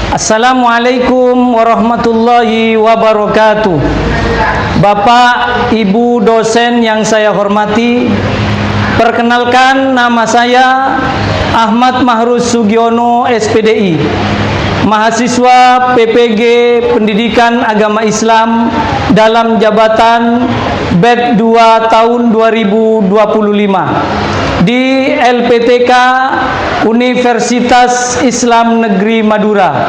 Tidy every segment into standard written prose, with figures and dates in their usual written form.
Assalamualaikum warahmatullahi wabarakatuh. Bapak, Ibu dosen yang saya hormati, perkenalkan nama saya Ahmad Mahrus Sugiono, SPDI, mahasiswa PPG Pendidikan Agama Islam dalam jabatan BED 2 tahun 2025 di LPTK Universitas Islam Negeri Madura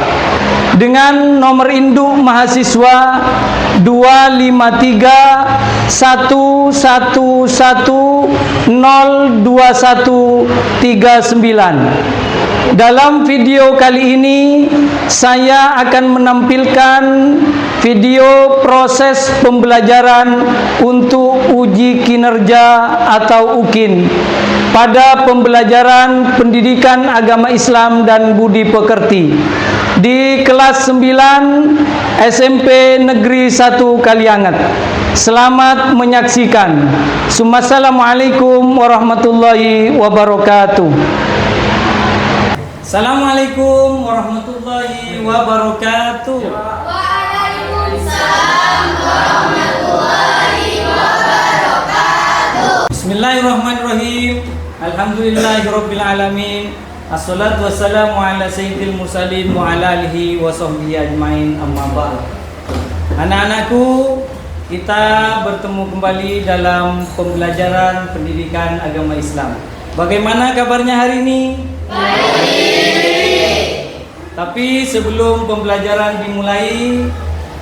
dengan nomor induk mahasiswa 25311021139. Dalam video kali ini saya akan menampilkan video proses pembelajaran untuk uji kinerja atau UKIN pada pembelajaran Pendidikan Agama Islam dan Budi Pekerti di kelas 9 SMP Negeri 1 Kalianget. Selamat menyaksikan. Assalamualaikum warahmatullahi wabarakatuh. Assalamualaikum warahmatullahi wabarakatuh. Waalaikumsalam warahmatullahi wabarakatuh. Bismillahirrahmanirrahim. Alhamdulillahirabbil alamin. Assalatu wassalamu ala sayyidil mursalin wa ala alihi wa sahbihi ajmain, amma ba'd. Anak-anakku, kita bertemu kembali dalam pembelajaran pendidikan agama Islam. Bagaimana kabarnya hari ini? Baik. Tapi sebelum pembelajaran dimulai,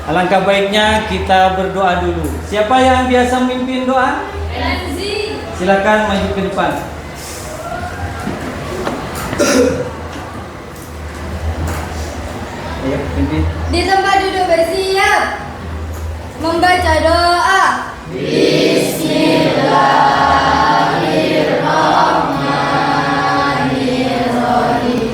alangkah baiknya kita berdoa dulu. Siapa yang biasa memimpin doa? Enzi. Silakan maju ke depan. Ayo, pimpin. Di tempat duduk bersiap. Membaca doa. Bismillahirrahmanirrahim.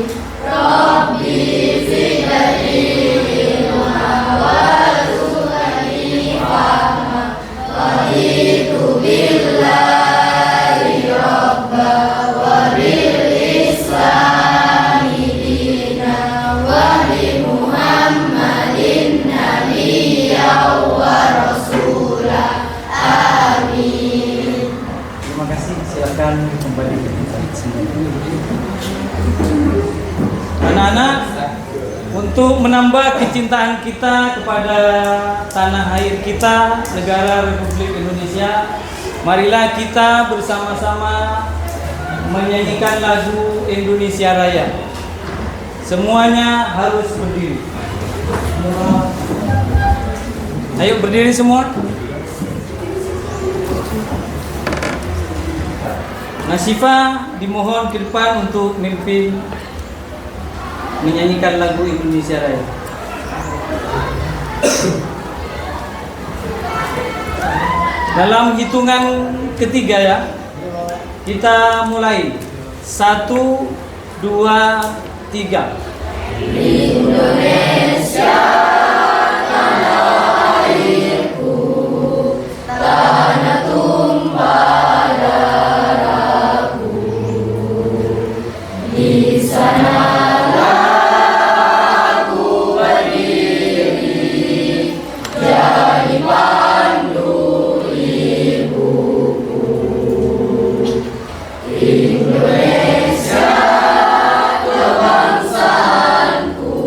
Rabbi zidni ilma warzuqni fahma. Raditu billahi rabba wa bil islami dina wa bi Muhammadin nabiyya wa rasulah. Amin. Terima kasih. Silakan kembali ke tempat. Anak-anak, untuk menambah kecintaan kita kepada tanah air kita, negara Republik Indonesia, marilah kita bersama-sama menyanyikan lagu Indonesia Raya. Semuanya harus berdiri. Ayo berdiri semua. Nasifah dimohon ke depan untuk memimpin menyanyikan lagu Indonesia Raya. Dalam hitungan ketiga ya, kita mulai. 1, 2, 3. Indonesia tanah airku, tanah tumpah darahku. Di sanalah aku berdiri, jadi pandu ibuku. Indonesia kebangsaanku,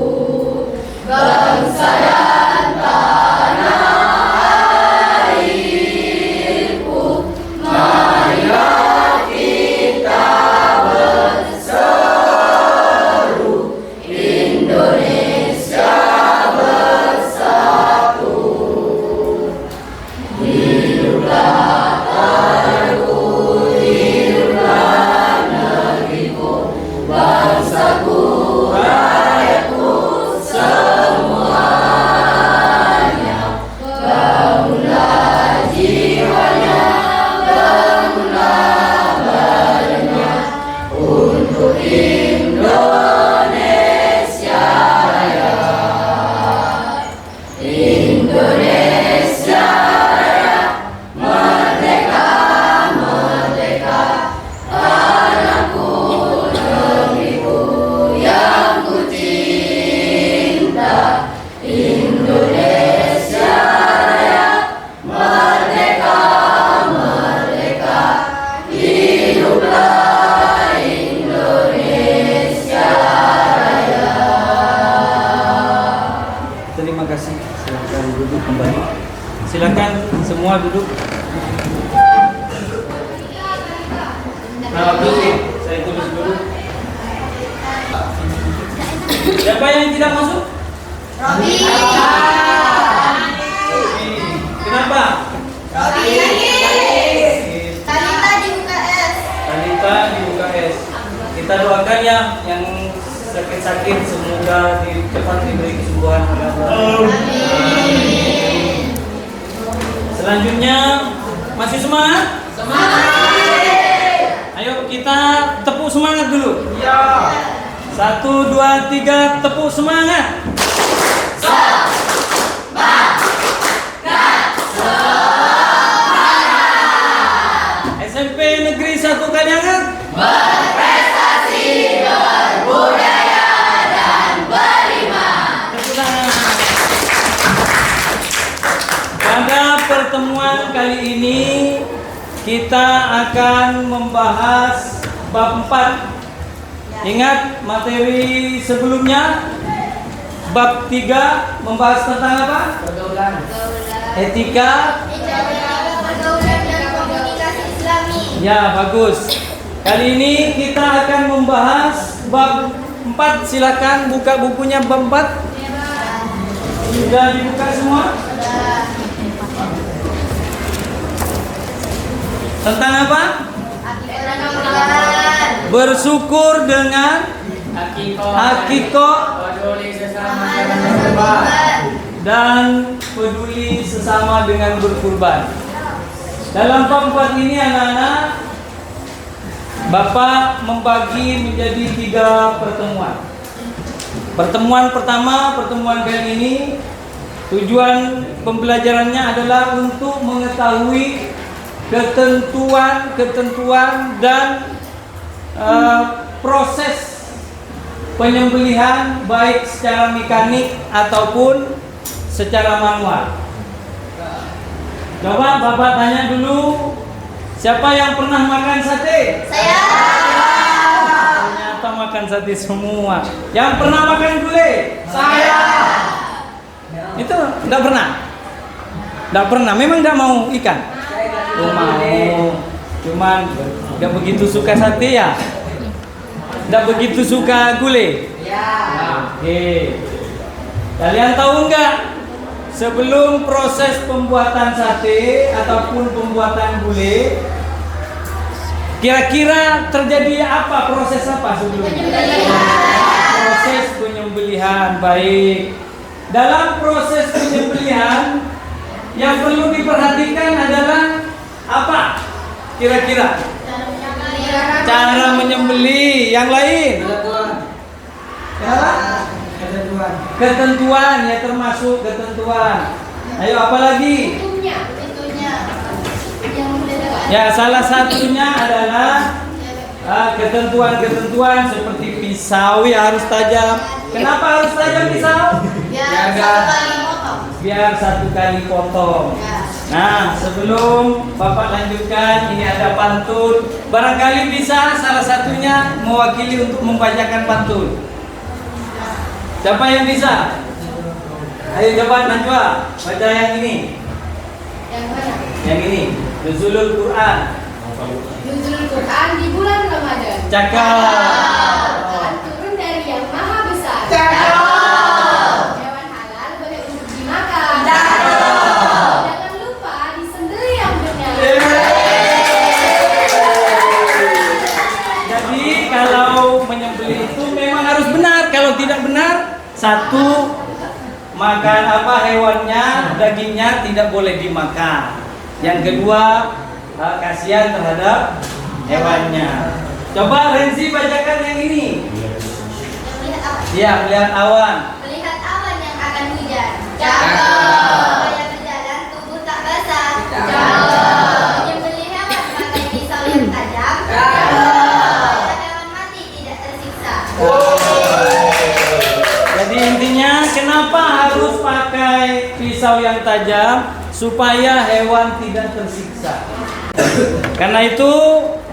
Silakan semua duduk. Nah, duduk. Saya tulis dulu. Siapa yang tidak masuk? Robi. Kenapa? Robi. Talita di UKS. Talita di UKS. Kita doakan ya yang sakit-sakit semoga cepat diberi kesembuhan oleh Allah. Amin. Selanjutnya masih semangat? Semangat. Ayo kita tepuk semangat dulu. Ya. 1, 2, 3 tepuk semangat. SMP Negeri 1 Kanyangan Berprestasi, berbudaya dan beriman. Tepuk tangan. Pada pertemuan kali ini kita akan membahas bab 4. Ingat materi sebelumnya bab 3 membahas tentang apa? Pergaulan. Etika. Pergaulan dan komunikasi Islami. Ya, bagus. Kali ini kita akan membahas bab 4. Silakan buka bukunya bab 4. Sudah dibuka semua? Tentang apa? Bersyukur dengan hakikoh dan peduli sesama dengan berkurban. Dalam bab 4 ini anak-anak, Bapak membagi menjadi 3 pertemuan. Pertemuan pertama, pertemuan kali ini tujuan pembelajarannya adalah untuk mengetahui ketentuan dan proses penyembelihan baik secara mekanik ataupun secara manual. Coba Bapak tanya dulu, siapa yang pernah makan sate? Saya. Ternyata makan sate semua. Yang pernah makan gulai? Saya. Itu enggak pernah? Enggak pernah, memang enggak mau ikan? Oh mau, cuman enggak begitu suka sate ya? Enggak begitu suka gulai? Ya. Oke. Kalian tahu enggak? Sebelum proses pembuatan sate ataupun pembuatan gulai, kira-kira terjadi apa? Proses apa sebelumnya? Proses penyembelihan. Baik. Dalam proses penyembelihan yang perlu diperhatikan adalah apa? Kira-kira cara menyembelih. Yang lain? Ketentuan ya, termasuk ketentuan. Ayo apa lagi? Itunya. Ya, salah satunya adalah ketentuan-ketentuan seperti pisau ya harus tajam. Kenapa harus tajam pisau? Biar 1 kali potong. Nah, sebelum Bapak lanjutkan, ini ada pantun. Barangkali bisa salah satunya mewakili untuk membacakan pantun. Siapa yang bisa? Ayo coba Najwa, baca yang ini. Yang mana? Yang ini, Nuzulul Quran. Nuzulul Quran di bulan Ramadan. Cakap. Quran turun dari yang maha besar. Cakap. Hewan halal boleh untuk dimakan. Cakap. Jangan lupa disembelih yang benar. Jadi kalau menyembelih itu memang harus benar. Kalau tidak benar, 1, makan apa hewannya, dagingnya tidak boleh dimakan. Yang kedua, kasihan terhadap hewannya. Coba Renzi bacakan yang ini. Melihat apa? Ya, melihat awan. Melihat awan yang akan hujan. Supaya berjalan tubuh tak basah. Menyembelih hewan pakai pisau yang tajam. Supaya hewan mati tidak tersiksa. Jadi intinya kenapa harus pakai pisau yang tajam? Supaya hewan tidak tersiksa. Karena itu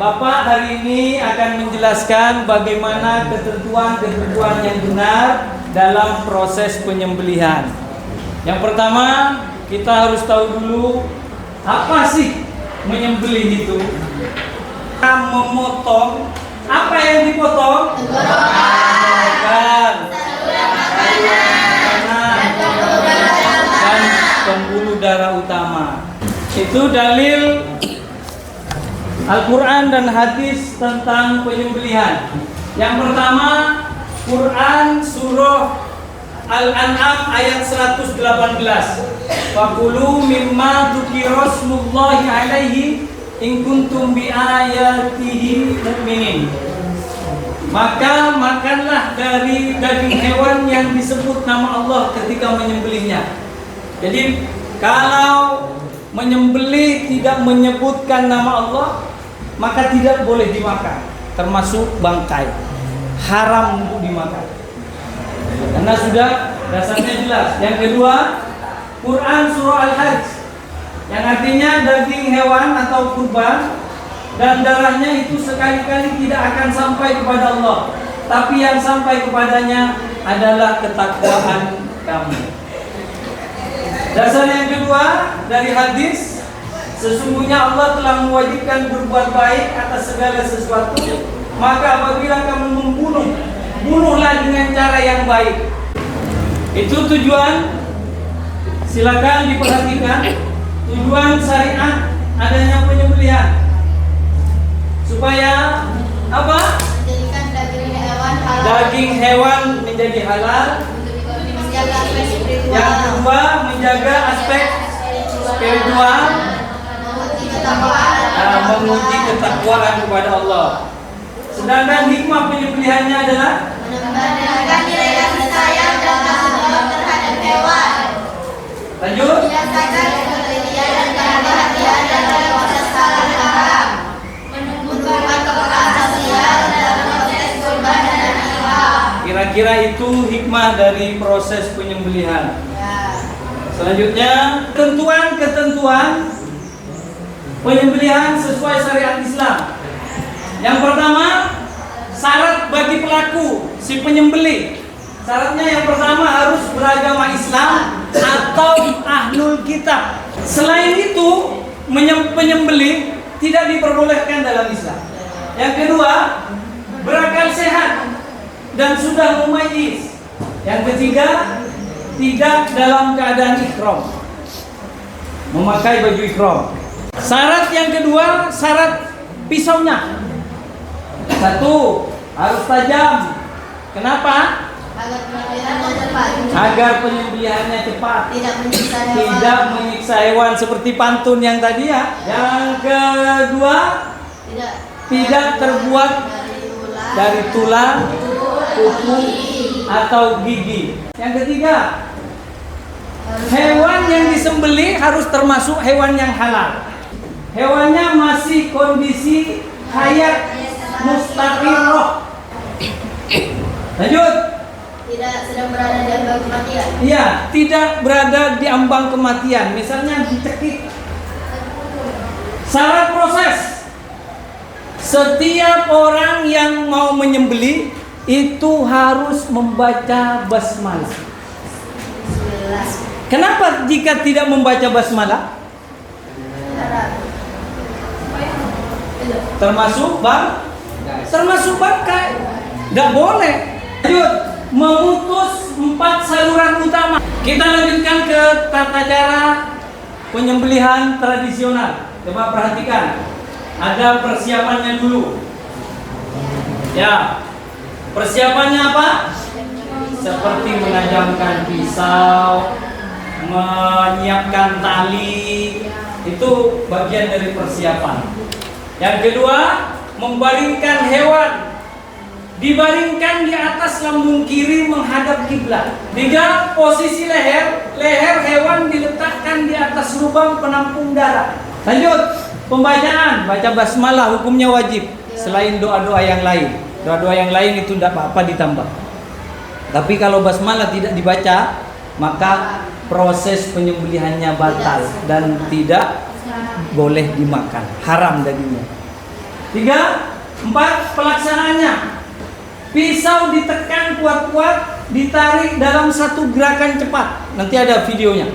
Bapak hari ini akan menjelaskan bagaimana ketentuan-ketentuan yang benar dalam proses penyembelihan. Yang pertama, kita harus tahu dulu apa sih menyembelih itu. Kita memotong, apa yang dipotong? Tenggorokan, dan pembuluh darah utama. Itu dalil Al-Quran dan hadis tentang penyembelihan. Yang pertama, Quran surah Al-An'am ayat 118. Fakulu mimma dzukira smullahi alaihi in kuntum bi ayatihi mu'minin. Maka makanlah dari daging hewan yang disebut nama Allah ketika menyembelihnya. Jadi kalau menyembelih tidak menyebutkan nama Allah, maka tidak boleh dimakan, termasuk bangkai, haram untuk dimakan. Karena sudah dasarnya jelas. Yang kedua, Quran surah Al-Hajj, yang artinya daging hewan atau kurban dan darahnya itu sekali-kali tidak akan sampai kepada Allah, tapi yang sampai kepadanya adalah ketakwaan kamu. Dasar yang kedua dari hadis, sesungguhnya Allah telah mewajibkan berbuat baik atas segala sesuatu, maka apabila kamu membunuh, bunuhlah dengan cara yang baik. Itu tujuan, silakan diperhatikan, tujuan syariat adanya penyembelihan supaya apa? Menjadikan daging hewan halal. Daging hewan menjadi halal. Menjaga aspek spiritual. Yang kedua, menjaga aspek spiritual, menguji ketakwaan kepada Allah. Sedangkan hikmah penyembelihannya adalah menambahkan nilai kasih sayang dan kasih terhadap hewan. lanjut. Biasakan ketelitian dan kehati-hatian dalam proses halal dan haram. Menumbuhkan kepekaan sosial dalam proses kurban dan akikah. Kira-kira itu hikmah dari proses penyembelihan. Ya. Selanjutnya, ketentuan penyembelihan sesuai syariat Islam. Yang pertama, syarat bagi pelaku si penyembelih. Syaratnya yang pertama harus beragama Islam atau ahlul kitab. Selain itu, penyembelih tidak diperbolehkan dalam Islam. Yang kedua, berakal sehat dan sudah mumayyiz. Yang ketiga, tidak dalam keadaan ihram, memakai baju ihram. Syarat yang kedua, syarat pisaunya. Satu, harus tajam. Kenapa? Agar penyembelihannya cepat. Agar penyembelihannya cepat. Tidak menyiksa hewan. Tidak menyiksa hewan seperti pantun yang tadi ya. Yang kedua, tidak terbuat dari tulang, kuku, atau gigi. Yang ketiga, hewan yang disembelih harus termasuk hewan yang halal. Hewannya masih kondisi hayat mustaqirroh. Lanjut. Tidak sedang berada di ambang kematian. Iya, tidak berada di ambang kematian. Misalnya dicekik. Syarat proses. Setiap orang yang mau menyembelih itu harus membaca basmalah. Kenapa jika tidak membaca basmalah? Termasuk bangkai. Tidak boleh. Lanjut, memutus 4 saluran utama. Kita lanjutkan ke tata cara penyembelihan tradisional. Coba perhatikan. Ada persiapannya dulu. Ya. Persiapannya apa? Seperti menajamkan pisau, menyiapkan tali. Itu bagian dari persiapan. Yang kedua, membaringkan hewan. Dibaringkan di atas lambung kiri menghadap kiblat. 3, posisi leher hewan diletakkan di atas lubang penampung darah. Lanjut, pembacaan, baca basmalah hukumnya wajib. Selain doa-doa yang lain. Doa-doa yang lain itu tidak apa-apa ditambah. Tapi kalau basmalah tidak dibaca, maka proses penyembelihannya batal dan tidak boleh dimakan, haram dagingnya. 3, 4, pelaksanaannya. Pisau ditekan kuat-kuat, ditarik dalam satu gerakan cepat. Nanti ada videonya.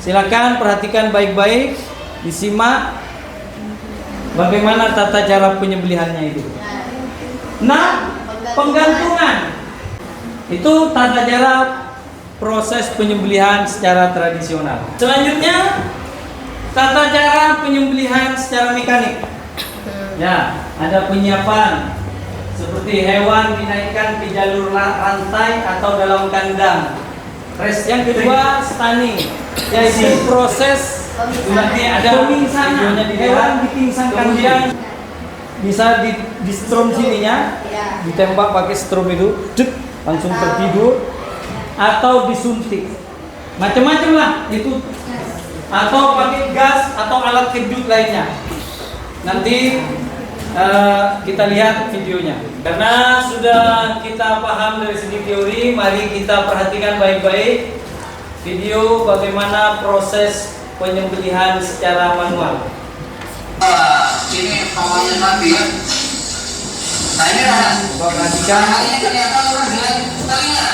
Silakan perhatikan baik-baik, disimak bagaimana tata cara penyembelihannya itu. Nah, penggantungan itu tata cara proses penyembelihan secara tradisional. Selanjutnya, tata cara penyembelihan secara mekanik. Ya, ada penyiapan seperti hewan dinaikkan ke jalur rantai atau dalam kandang. Yang kedua, stunning, yaitu proses nanti ada pemingsangan, hewan dipingsankan, kemudian bisa di strom sininya, ditembak pakai strom itu, langsung tertidur, atau disuntik, macam-macam lah itu, atau pakai gas atau alat kejut lainnya. Nanti kita lihat videonya. Karena sudah kita paham dari segi teori, mari kita perhatikan baik-baik video bagaimana proses penyembelihan secara manual. Ini pamannya tadi ya. Nah ini Perhatikan. rahangnya kelihatan lurus dengan telinga.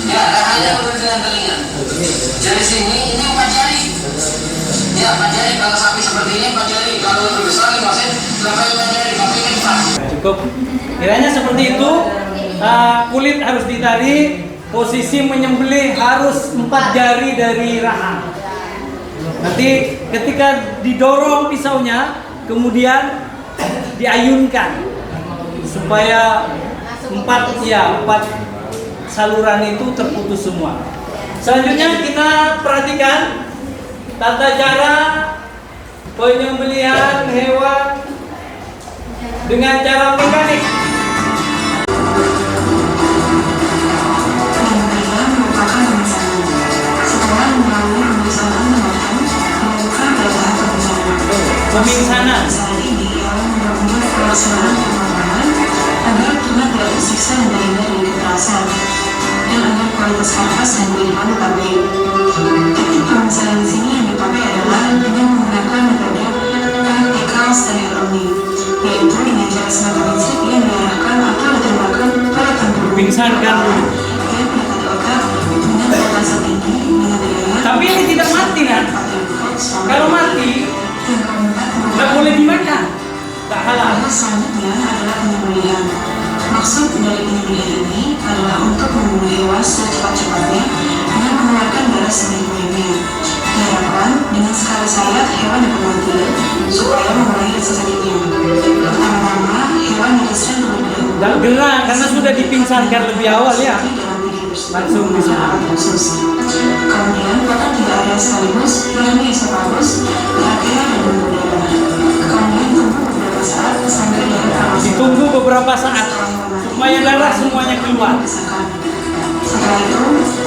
Ya, rahangnya lurus dengan telinga. Dari sini ini 4 jari. Ya, 4 jari. Kalau sapi seperti ini 4 jari. Kalau lebih besar 5 cm, 8 jari. Tapi ini 4. Cukup. Kiranya seperti itu. Kulit harus ditarik. Posisi menyembelih harus 4 jari dari rahang. Nanti ketika didorong pisaunya, kemudian diayunkan supaya 4 saluran itu terputus semua. Selanjutnya kita perhatikan tata cara penyembelihan hewan dengan cara mekanik. Pemingsanan. Agar tulang tidak tersiksa dan terhindar dari kekerasan, dan agar kualitas nafas dan pilihan tetap baik. Teknik pemingsanan di sini yang dipakai adalah dengan menggunakan metode vertical sternotomy, yaitu dengan cara semacam prinsip yang diarahkan atau ditembakkan pada tubuh. Pingsankan dulu. Yang mendekati otak dengan voltase tinggi dengan daya. Tapi ini tidak mati kan? Kalau mati, nggak boleh dimakan, tak halal. Selanjutnya adalah penyembelihan. Maksud dari penyembelihan ini adalah untuk membunuh hewan secepat-cepatnya dengan mengeluarkan darah sebanyak-banyaknya. Diharapkan dengan sekali sayat hewan dapat mati supaya mengurangi rasa sakitnya. Pertama-tama hewan direskan terlebih dahulu. Dan gerak karena sudah dipingsankan lebih awal ya. Langsung di khusus. Kemudian potong 3 area sekaligus, yakni esophagus, trachea dan pembuluh darah. Kemudian tunggu beberapa saat sampai darah termasuk. Ditunggu beberapa saat supaya darah semuanya keluar. Setelah itu,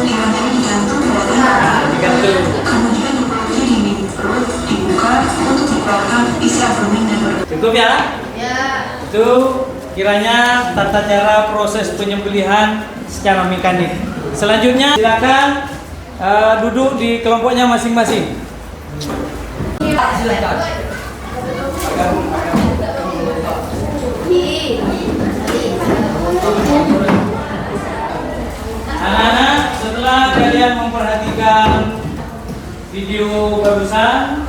hewan tadi digantung pada tembok. Digantung. Kemudian perutnya perut dibuka untuk dikeluarkan isi abdomen dan perut. Cukup ya? Ya. Itu kiranya tata cara proses penyembelihan secara mekanik. Selanjutnya silakan duduk di kelompoknya masing-masing. Silakan. Anak-anak, setelah kalian memperhatikan video barusan,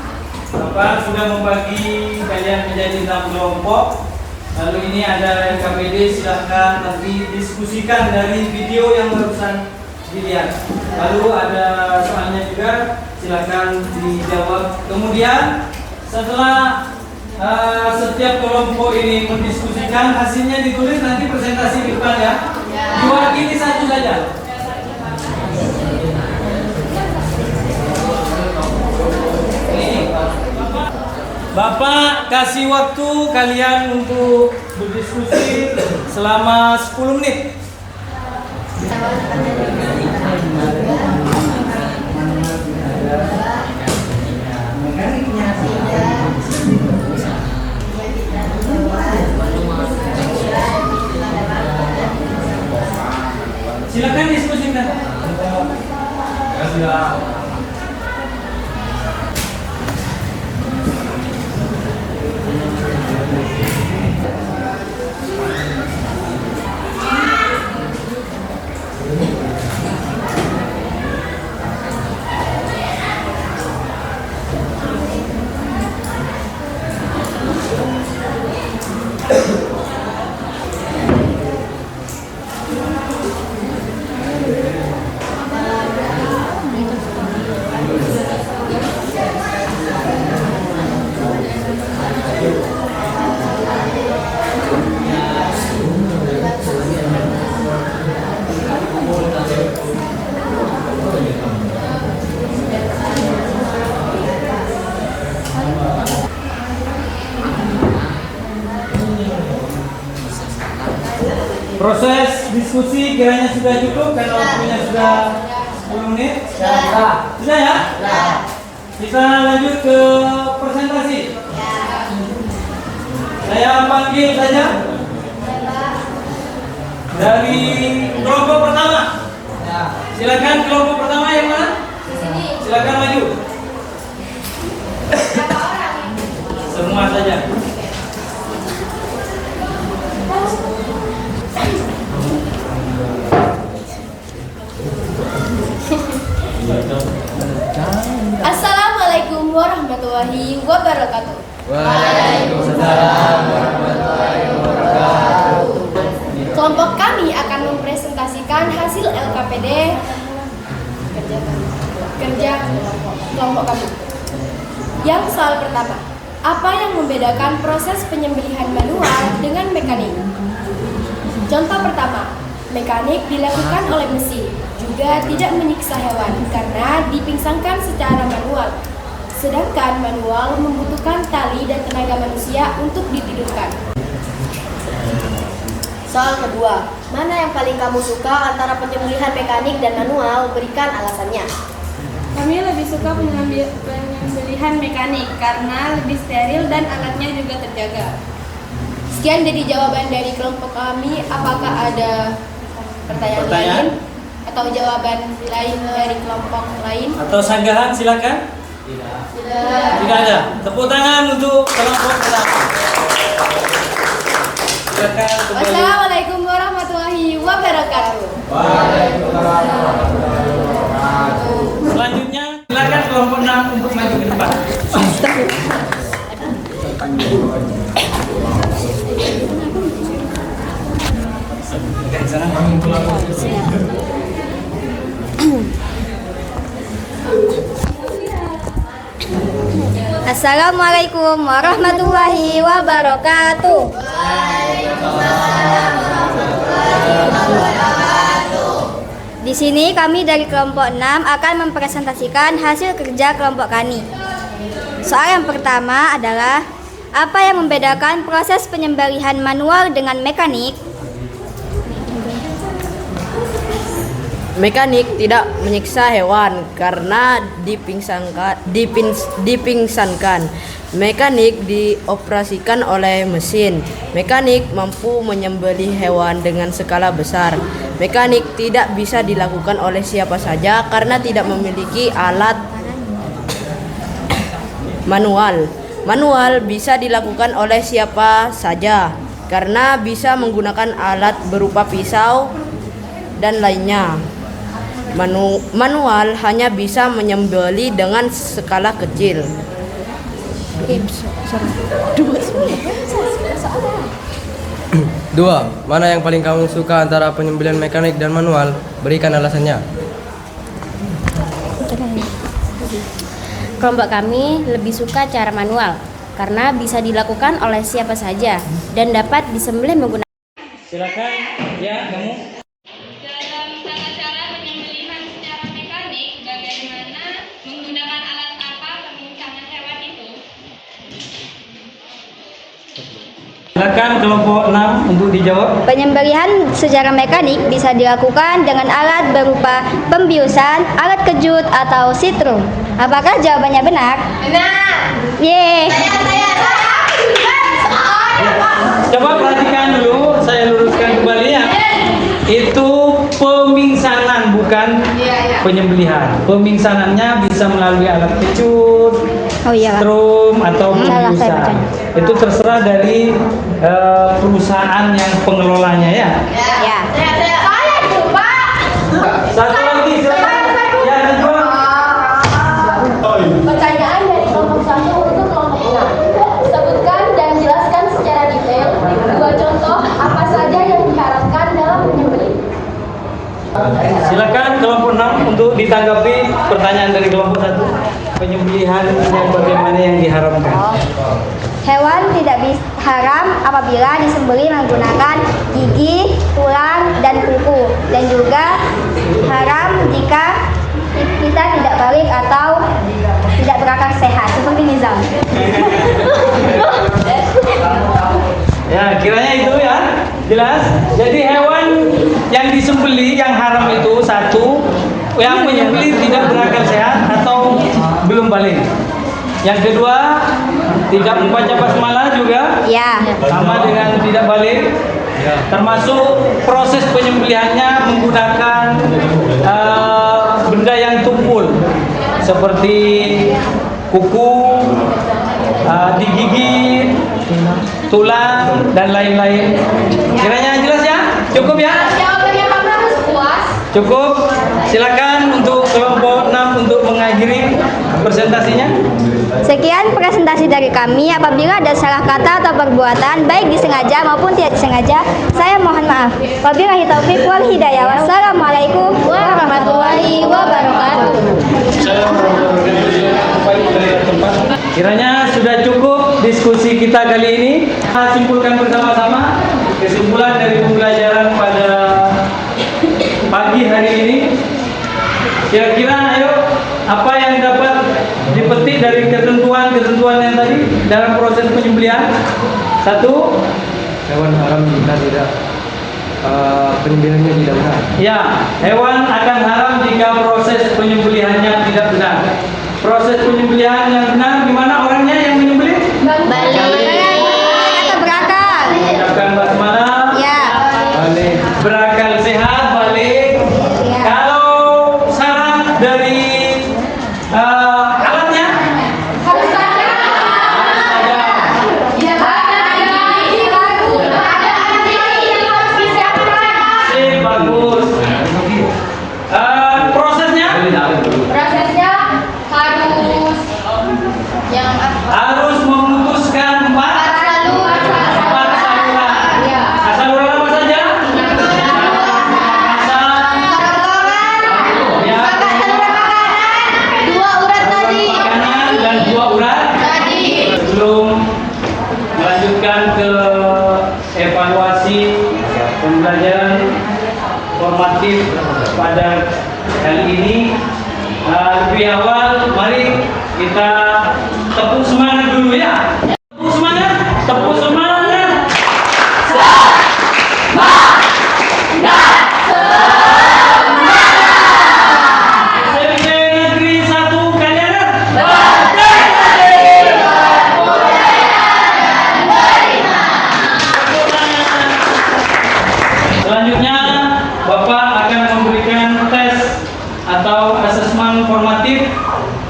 Bapak sudah membagi kalian menjadi 6 kelompok. Lalu ini ada LKPD, silahkan nanti diskusikan dari video yang barusan dilihat. Lalu ada soalnya juga, silahkan dijawab. Kemudian setelah setiap kelompok ini mendiskusikan, hasilnya ditulis nanti presentasi di depan ya. Diwakili satu saja. Bapak kasih waktu kalian untuk berdiskusi selama 10 menit. Silakan diskusikan. Proses diskusi kiranya sudah cukup karena waktunya sudah 10 menit. Sudah ya? Kita lanjut ke presentasi. Saya panggil saja dari kelompok pertama. Silakan kelompok pertama yang mana? Silakan maju. Semua saja. Assalamualaikum warahmatullahi wabarakatuh. Waalaikumsalam warahmatullahi wabarakatuh. Kelompok kami akan mempresentasikan hasil LKPD kerja kelompok kami. Yang soal pertama, apa yang membedakan proses penyembelihan manual dengan mekanik? Contoh pertama, mekanik dilakukan oleh mesin, juga tidak menyiksa hewan karena dipingsangkan secara manual. Sedangkan manual membutuhkan tali dan tenaga manusia untuk ditidurkan. Soal kedua, mana yang paling kamu suka antara penyembelihan mekanik dan manual? Berikan alasannya. Kami lebih suka penyembelihan mekanik karena lebih steril dan alatnya juga terjaga. Sekian jadi jawaban dari kelompok kami. Apakah ada pertanyaan lain atau jawaban lain dari kelompok lain? Atau sanggahan silakan. Tidak ada. Tepuk tangan untuk kelompok pertama. Silakan kembali. Wassalamualaikum warahmatullahi wabarakatuh. Selanjutnya silakan kelompok 6 untuk maju ke depan. Assalamualaikum warahmatullahi wabarakatuh. Di sini kami dari kelompok 6 akan mempresentasikan hasil kerja kelompok kami. Soal yang pertama adalah apa yang membedakan proses penyembelihan manual dengan mekanik? Mekanik tidak menyiksa hewan karena dipingsankan. Mekanik dioperasikan oleh mesin. Mekanik mampu menyembelih hewan dengan skala besar. Mekanik tidak bisa dilakukan oleh siapa saja karena tidak memiliki alat manual. Manual bisa dilakukan oleh siapa saja karena bisa menggunakan alat berupa pisau dan lainnya. Manual hanya bisa menyembelih dengan skala kecil. Dua, mana yang paling kamu suka antara penyembelihan mekanik dan manual? Berikan alasannya. Kelompok kami lebih suka cara manual karena bisa dilakukan oleh siapa saja dan dapat disembelih menggunakan. Silakan ya kamu. Dalam tata cara penyembelihan secara mekanik, bagaimana menggunakan alat apa pemingsangan hewan itu? Silakan kelompok 6 untuk dijawab. Penyembelihan secara mekanik bisa dilakukan dengan alat berupa pembiusan, alat kejut, atau sitrum. Apakah jawabannya benar? Benar. Yeay. Coba perhatikan dulu, saya luruskan kembali ya. Itu pemingsanan bukan penyembelihan. Pemingsanannya bisa melalui alat kejut, strum atau pembiusan. Itu terserah dari perusahaan yang pengelolanya ya. Ya. Satu lagi silakan. Ya, kedua. Pertanyaan dari kelompok 1 untuk kelompok 6. Sebutkan dan jelaskan secara detail dua contoh apa saja yang diharapkan dalam penyembelihan. Silakan kelompok 6 untuk ditanggapi pertanyaan dari kelompok 1. Penyembelihan yang bagaimana yang diharapkan? Hewan tidak haram apabila disembelih menggunakan gigi, tulang, dan kuku, dan juga haram jika kita tidak balik atau tidak berakal sehat seperti Nizam. Ya, kiranya itu ya. Jelas. Jadi hewan yang haram itu satu, yang menyembelih tidak berakal sehat atau belum balik. Yang kedua, tidak membaca basmalah juga, Ya. sama dengan tidak balik. Termasuk proses penyembelihannya menggunakan benda yang tumpul seperti kuku, digigit, tulang dan lain-lain. Kiranya jelas ya? Cukup ya? Jawabannya Pak harus puas. Cukup. Silakan untuk kelompok 6 untuk mengakhiri presentasinya. Sekian presentasi dari kami. Apabila ada salah kata atau perbuatan, baik disengaja maupun tidak disengaja, saya mohon maaf. Wabillahi taufiq wal hidayah. Wassalamualaikum warahmatullahi wabarakatuh. Kiranya sudah cukup diskusi kita kali ini. Kita simpulkan bersama-sama kesimpulan dari pembelajaran pada pagi hari ini. Kira-kira ayo, apa yang dapat dipetik dari ketentuan-ketentuan yang tadi dalam proses penyembelihan? Satu, Hewan haram jika tidak penyembelihannya tidak benar. ya, hewan akan haram jika proses penyembelihannya tidak benar. Proses penyembelihan yang benar, gimana orangnya yang menyembelih? Atau berakal. Mengucapkan basmalah, Ya. Balik. berakal sehat, balik. Kalau syarat dari alatnya Harus ada. ada. Tidak ada. Ada alat yang harus disiapkan. Sip, bagus. Prosesnya Prosesnya harus yang apa? harus memutuskan empat saluran. Saluran apa saja? Ya, Dua urat tadi. makanan dan 2 urat. Sebelum melanjutkan ke evaluasi pembelajaran formatif pada kali ini, lebih awal mari kita tepuk semangat dulu ya. Tepuk semangat, tepuk semangat. SMP Negeri 1 Kaliangan. Selanjutnya, Bapak akan memberikan tes atau asesmen formatif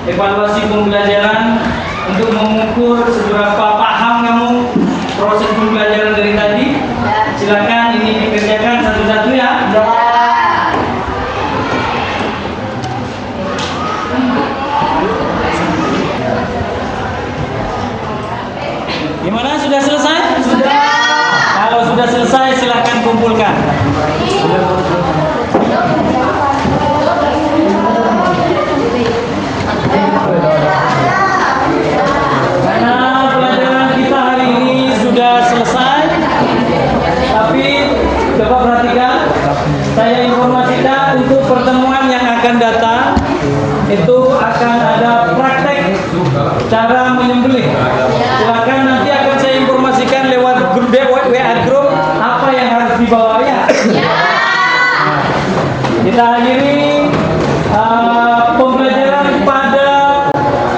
evaluasi pembelajaran untuk mengukur seberapa paham kamu proses pembelajaran dari tadi. Silakan ini dikerjakan satu-satu ya. Gimana, sudah selesai? Sudah. Kalau sudah selesai silakan kumpulkan. Karena pelajaran kita hari ini sudah selesai, tapi coba perhatikan, saya informasikan untuk pertemuan yang akan datang itu akan ada praktek cara menyembelih. Silakan nanti akan saya informasikan lewat grup WA grup apa yang harus dibawa ya. Kita akhiri pembelajaran pada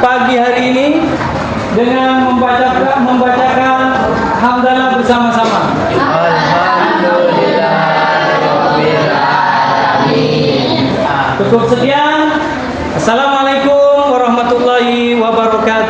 pagi hari ini dengan membacakan hamdalah bersama-sama. Cukup sekian. Assalamualaikum warahmatullahi wabarakatuh.